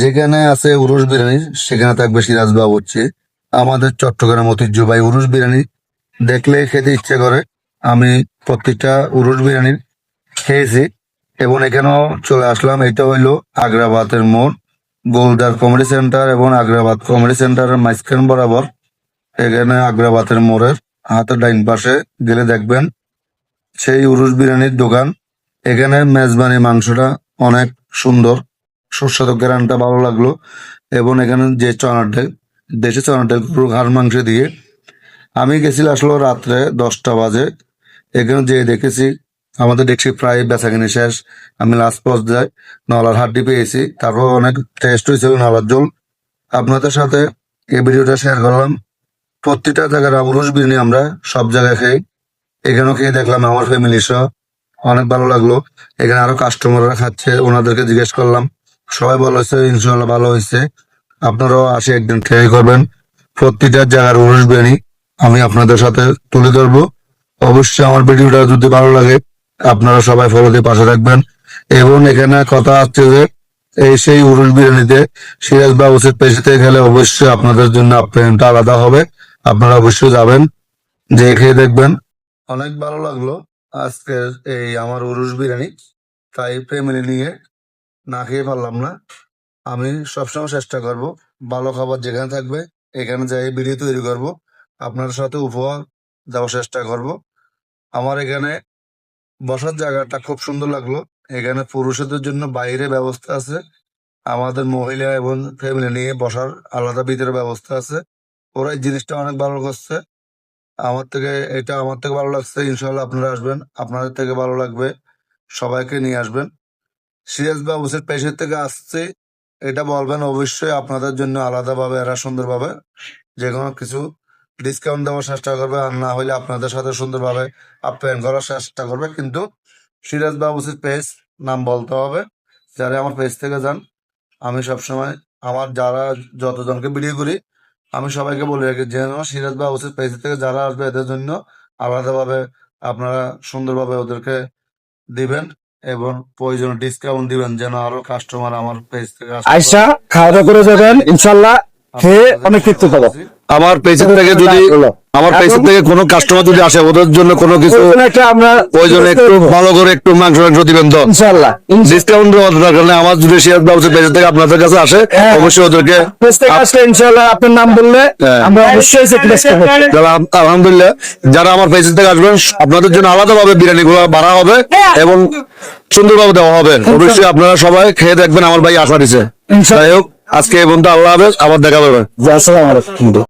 যেখানে আছে উরুস বিরিয়ানি সেখানে থাকবে সিরাজ বাবুর্চি। আমাদের চট্টগ্রাম ঐতিহ্যবাহী উরুস বিরিয়ানি দেখলে খেতে ইচ্ছে করে। আমি প্রত্যেকটা উরুস বিরিয়ানি খেয়েছি এবং এখানেও চলে আসলাম। এটা হইলো আগ্রাবাদের মোড়, গোলদার কমেডি সেন্টার এবং আগ্রাবাদ কমেডি সেন্টারের মাঝখান বরাবর। এখানে আগ্রাবাদের মোড়ের হাতের ডাইন পাশে গেলে দেখবেন সেই উরুস বিরিয়ানির দোকান। এখানে মেজবানি মাংসটা অনেক সুন্দর, সুস্বাদু, গ্রানটা ভালো লাগলো। এবং এখানে যে চনার ডাল, দেশি চনার ডাল গরুর হাড় মাংস দিয়ে। আমি গেছিল আসলে রাত্রে 10টা বাজে। এখানে যে দেখেছি আমাদের দেখছি প্রায় বেচাকিনি শেষ। আমি লাস্ট পর্যায়ে নলার হাড্ডি পেয়েছি, তারপর অনেক টেস্ট হয়েছিল নলার ঝোল। আপনাদের সাথে এই ভিডিওটা শেয়ার করলাম। প্রতিটা জায়গার উরুস বিরিয়ানি আমরা সব জায়গায় খাই, এখানেও খেয়ে দেখলাম আমার ফ্যামিলি সহ, অনেক ভালো লাগলো। এখানে আরো কাস্টমাররা খাচ্ছে, ওনাদেরকে জিজ্ঞেস করলাম, সবাই বলেছে ইনশাল্লাহ ভালো হয়েছে। আপনারাও আসে একদিন ট্রাই করবেন। প্রতিটা জায়গার উরুস বিরিয়ানি আমি আপনাদের সাথে তুলে ধরবো। অবশ্যই আমার ভিডিওটা যদি ভালো লাগে আপনারা সবাই ফলো দিয়ে পাশে রাখবেন। এবং এখানে কথা হচ্ছে যে এই সেই উরুস বিরিয়ানিতে সিরাজ বাবুসের পেশিতে গেলে অবশ্যই আপনাদের জন্য আপ্যায়নটা আলাদা হবে। আপনারা অবশ্যই যাবেন, যে খেয়ে দেখবেন। অনেক ভালো লাগলো আজকে এই আমার উরুস বিরিয়ানি, তাই ফ্যামিলি নিয়ে না খেয়ে পারলাম না। আমি সবসময় চেষ্টা করব ভালো খাবার যেখানে থাকবে এখানে যাই ভিডিও তৈরি করব, আপনার সাথে উপহার দেওয়ার চেষ্টা করব। আমার এখানে বসার জায়গাটা খুব সুন্দর লাগলো। এখানে পুরুষদের জন্য বাইরে ব্যবস্থা আছে, আমাদের মহিলা এবং ফ্যামিলি নিয়ে বসার আলাদা ভিতরে ব্যবস্থা আছে। ওরা এই জিনিসটা অনেক ভালো করছে। আমার থেকে ভালো লাগছে। ইনশাল্লাহ আপনারা আসবেন, আপনাদের থেকে ভালো লাগবে। সবাইকে নিয়ে আসবেন। সিরাজ বাবুসের পেশের থেকে আসছে এটা বলবেন, অবশ্যই আপনাদের জন্য আলাদাভাবে এরা সুন্দরভাবে যে কোনো কিছু ডিসকাউন্ট দেওয়ার চেষ্টা করবে, আর না হলে আপনাদের সাথে সুন্দরভাবে আপ্যায়ন করার চেষ্টা করবে। কিন্তু সিরাজ বাবুসের পেজ নাম বলতে হবে। যারা আমার পেজ থেকে যান, আমি সবসময় আমার যারা যতজনকে ভিডিও করি আমি সবাইকে বলে রাখি যেন সিরাজ বাবুসের পেজ থেকে যারা আসবে এদের জন্য আলাদাভাবে আপনারা সুন্দরভাবে ওদেরকে দিবেন এবং প্রয়োজনে ডিসকাউন্ট দিবেন, যেন আরো কাস্টমার আমার পেজ থেকে আয়সা খাওয়া দাওয়া করে যাবেন, ইনশাল্লাহ খেয়ে অনেক তৃপ্তি পাবো। আমার পেজের থেকে যদি আমার পেজের থেকে কোনো কাস্টমার যদি আসে ওদের জন্য কোনো কিছু আমরা প্রয়োজনে একটু ভালো করে একটু মাংস দিবেন তো ইনশাল্লাহ ডিসকাউন্ট দেওয়ার দরকার নেই। আমার যদি সিরাজ বাবুসের পেজ থেকে আপনাদের কাছে আসে অবশ্যই ওদেরকে পেজ থেকে আসলে ইনশাল্লাহ আপনার নাম বললে আমরা অবশ্যই আলহামদুলিল্লাহ যারা আমার পেজ থেকে আসবেন আপনাদের জন্য আলাদাভাবে বিরিয়ানি গুলো বাড়া হবে এবং সুন্দরভাবে দেওয়া হবে। অবশ্যই আপনারা সবাই খেয়ে দেখবেন, আমার ভাই আশা দিছে। যাই হোক আজকে এই বন্ধু, আল্লাহ হাফেজ, আবার দেখা পাবে। আসসালামু আলাইকুম।